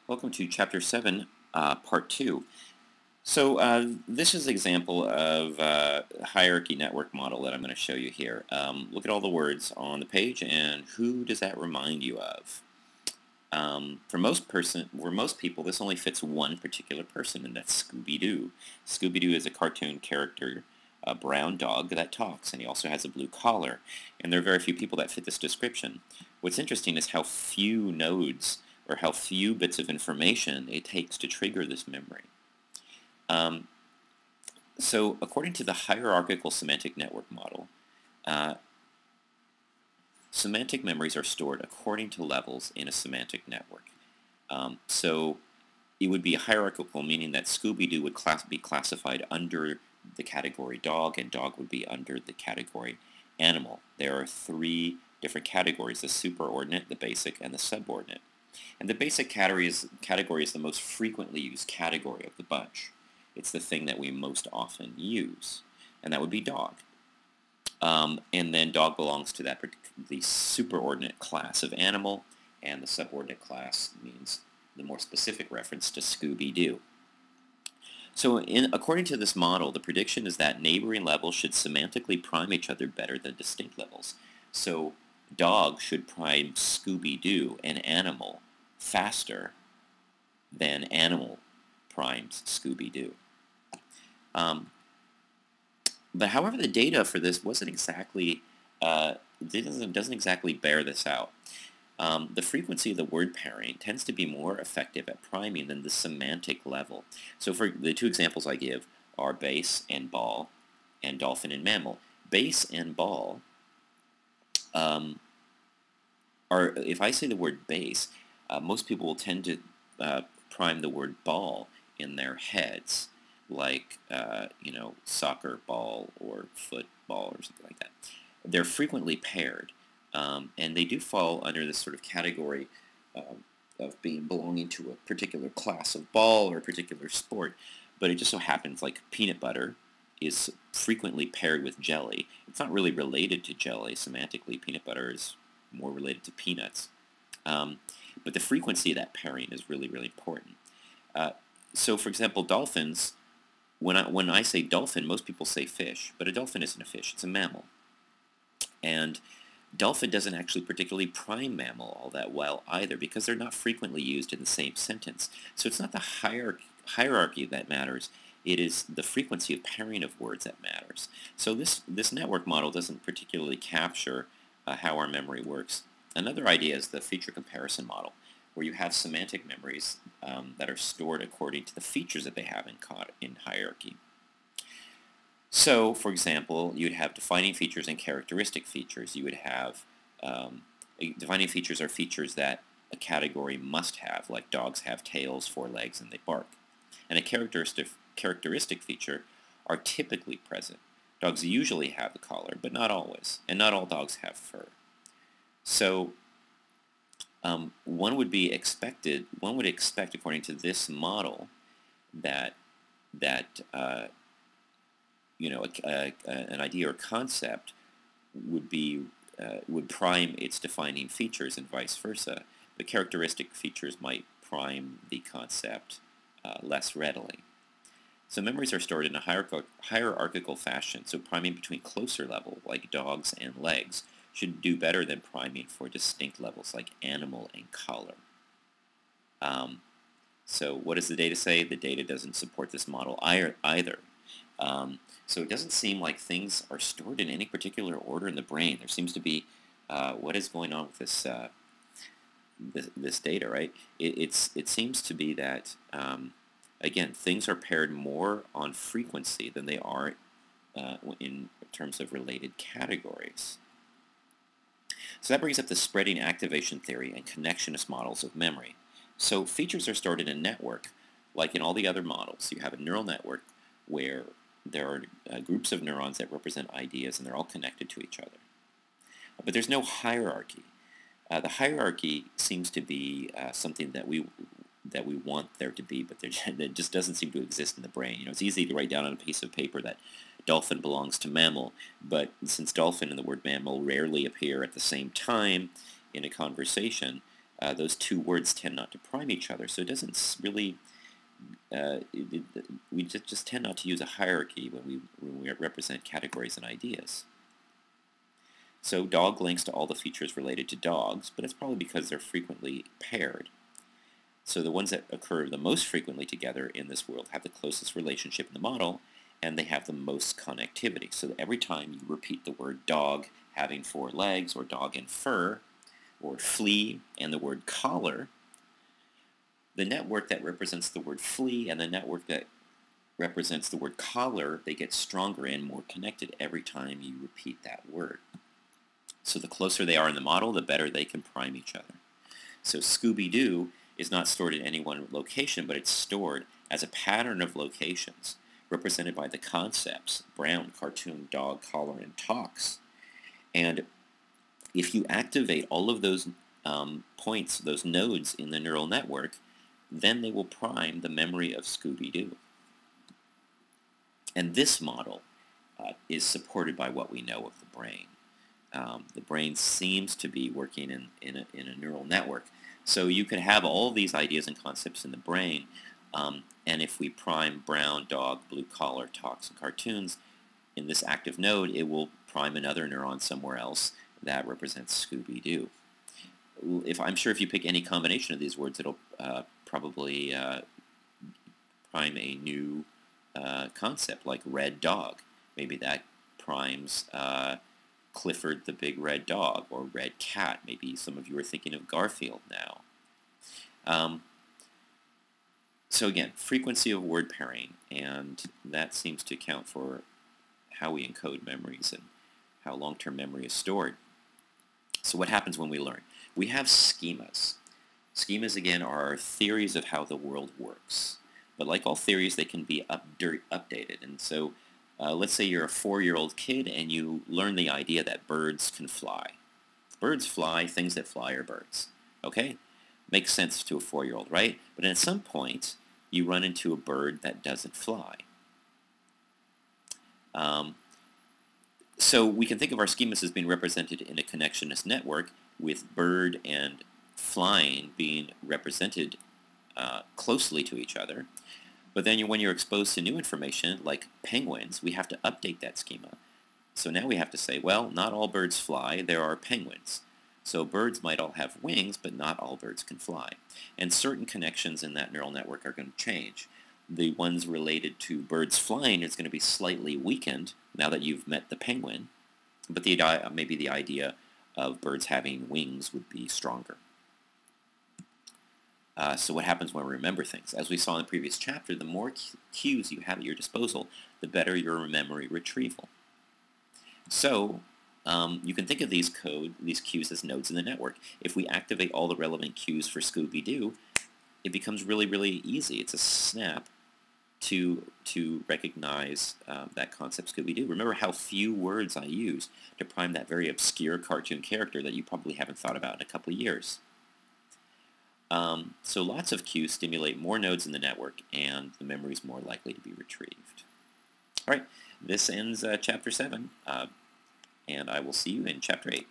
Welcome to Chapter 7, Part 2. So this is an example of a hierarchy network model that I'm going to show you here. Look at all the words on the page, and who does that remind you of? For most people, this only fits one particular person, and that's Scooby-Doo. Scooby-Doo is a cartoon character, a brown dog that talks, and he also has a blue collar. And there are very few people that fit this description. What's interesting is how few nodes or how few bits of information it takes to trigger this memory. Um, so according to the hierarchical semantic network model, uh, semantic memories are stored according to levels in a semantic network. So it would be hierarchical, meaning that Scooby-Doo would be classified under the category dog, and dog would be under the category animal. There are three different categories: the superordinate, the basic, and the subordinate. And the basic category is the most frequently used category of the bunch. It's the thing that we most often use, and that would be dog. And then dog belongs to the superordinate class of animal, and the subordinate class means the more specific reference to Scooby-Doo. So according to this model, the prediction is that neighboring levels should semantically prime each other better than distinct levels. So dog should prime Scooby-Doo, an animal, faster than animal primes Scooby-Doo. But however, the data for this wasn't exactly, doesn't exactly bear this out. The frequency of the word pairing tends to be more effective at priming than the semantic level. So for the two examples I give are base and ball, and dolphin and mammal. Base and ball are, if I say the word base, most people will tend to prime the word ball in their heads, like soccer ball or football or something like that. They're frequently paired, and they do fall under this sort of category of belonging to a particular class of ball or a particular sport. But it just so happens like peanut butter is frequently paired with jelly. It's not really related to jelly semantically. Peanut butter is more related to peanuts. But the frequency of that pairing is really, really important. So, for example, dolphins, when I say dolphin, most people say fish, but a dolphin isn't a fish, it's a mammal. And dolphin doesn't actually particularly prime mammal all that well either, because they're not frequently used in the same sentence. So it's not the hierarchy that matters, it is the frequency of pairing of words that matters. So this network model doesn't particularly capture how our memory works. Another idea is the feature comparison model, where you have semantic memories that are stored according to the features that they have in hierarchy. So, for example, you'd have defining features and characteristic features. You would have defining features are features that a category must have, like dogs have tails, 4 legs, and they bark. And a characteristic feature are typically present. Dogs usually have the collar, but not always, and not all dogs have fur. So one would expect, according to this model, that an idea or concept would prime its defining features and vice versa. The characteristic features might prime the concept less readily. So memories are stored in a hierarchical fashion, so priming between closer level, like dogs and legs, should do better than priming for distinct levels, like animal and color. So what does the data say? The data doesn't support this model either. So it doesn't seem like things are stored in any particular order in the brain. There seems to be, what is going on with this data, right? It seems to be that, again, things are paired more on frequency than they are in terms of related categories. So that brings up the spreading activation theory and connectionist models of memory. So features are stored in a network, like in all the other models. You have a neural network where there are groups of neurons that represent ideas, and they're all connected to each other. But there's no hierarchy. The hierarchy seems to be something that we want there to be, but that just doesn't seem to exist in the brain. It's easy to write down on a piece of paper that dolphin belongs to mammal, but since dolphin and the word mammal rarely appear at the same time in a conversation, those two words tend not to prime each other. So it doesn't really, we just tend not to use a hierarchy when we represent categories and ideas. So dog links to all the features related to dogs, but it's probably because they're frequently paired. So the ones that occur the most frequently together in this world have the closest relationship in the model, and they have the most connectivity. So that every time you repeat the word dog having 4 legs, or dog and fur, or flea and the word collar, the network that represents the word flea and the network that represents the word collar, they get stronger and more connected every time you repeat that word. So the closer they are in the model, the better they can prime each other. So Scooby-Doo is not stored in any one location, but it's stored as a pattern of locations represented by the concepts brown, cartoon, dog, collar, and talks. And if you activate all of those points, those nodes in the neural network, then they will prime the memory of Scooby-Doo. And this model is supported by what we know of the brain. The brain seems to be working in a neural network. So you could have all these ideas and concepts in the brain, and if we prime brown, dog, blue collar, talks, and cartoons in this active node, it will prime another neuron somewhere else that represents Scooby-Doo. I'm sure if you pick any combination of these words, it'll probably prime a new concept, like red dog. Maybe that primes Clifford the Big Red Dog, or Red Cat. Maybe some of you are thinking of Garfield now. So again, frequency of word pairing, and that seems to account for how we encode memories and how long-term memory is stored. So what happens when we learn? We have schemas. Schemas, again, are theories of how the world works. But like all theories, they can be updated. And so let's say you're a 4-year-old kid and you learn the idea that birds can fly. Birds fly, things that fly are birds. Okay? Makes sense to a 4-year-old, right? But at some point, you run into a bird that doesn't fly. So we can think of our schemas as being represented in a connectionist network, with bird and flying being represented closely to each other. But then when you're exposed to new information, like penguins, we have to update that schema. So now we have to say, well, not all birds fly, there are penguins. So birds might all have wings, but not all birds can fly. And certain connections in that neural network are going to change. The ones related to birds flying is going to be slightly weakened now that you've met the penguin, but maybe the idea of birds having wings would be stronger. So what happens when we remember things? As we saw in the previous chapter, the more cues you have at your disposal, the better your memory retrieval. So you can think of these cues as nodes in the network. If we activate all the relevant cues for Scooby-Doo, it becomes really, really easy. It's a snap to recognize that concept Scooby-Doo. Remember how few words I use to prime that very obscure cartoon character that you probably haven't thought about in a couple of years. So lots of cues stimulate more nodes in the network, and the memory is more likely to be retrieved. All right, this ends Chapter 7, and I will see you in Chapter 8.